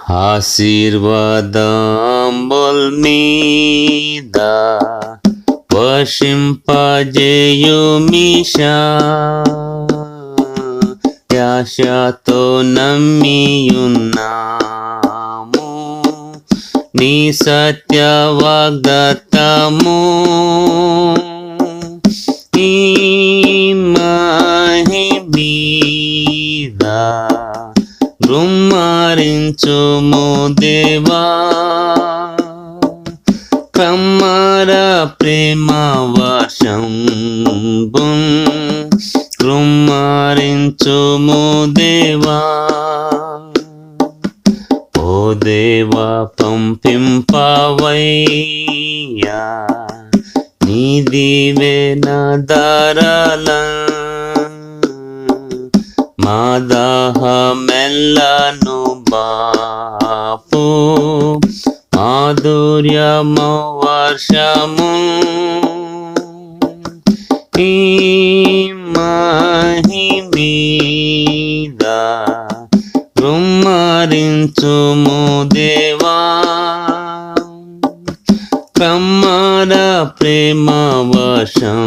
ఆశీర్వాదంబుల్ మీద వర్షింపజేయుమిషా ఆశతో నమ్మియున్నాము నీ సత్య వాగ్దత్తము నీ మహిమీద గుమ్మరించుము దేవా కమ్మర ప్రేమ వర్షం గుమ్మరించుము దేవా ఓ దేవా పంపింపవయ్యా నీ దీవెన ధారల మా దాహమెల్లను బాపు మాధుర్యము వర్షము ఈ మహిమీద గుమ్మరించుము దేవా కమ్మర ప్రేమ వర్షం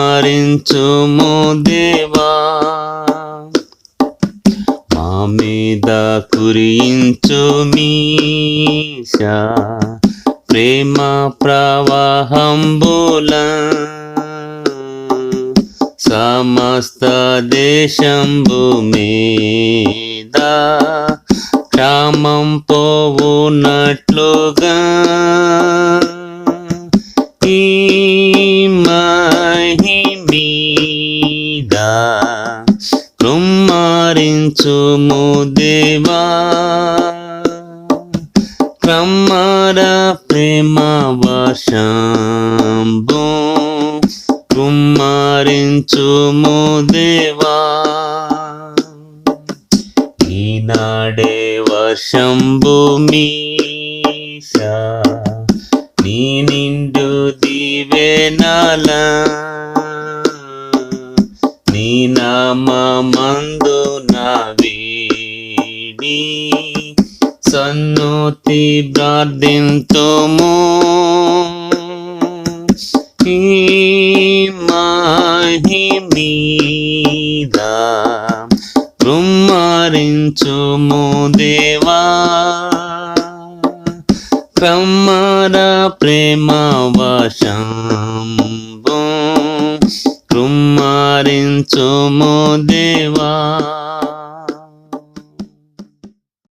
కుమ్మరించుము దేవా మా మీద కురించుమీశా ప్రేమ ప్రవాహంబుల సమస్త దేశంబు మీద క్షామం పోవునట్లుగా ఈ మహిమీద కుమ్మరించుము దేవా కమ్మర ప్రేమ వర్షంబు కుమ్మరించుము దేవా ఈనాడే వర్షంబు మీశా నీ నిండు దీవెనల నీ నామమందు నా వీడి సన్నుతి ప్రార్థింతుము ఈ మహిమీద కుమ్మరించుము దేవా కమ్మర ప్రేమ వర్షంబు కుమ్మరించుము దేవా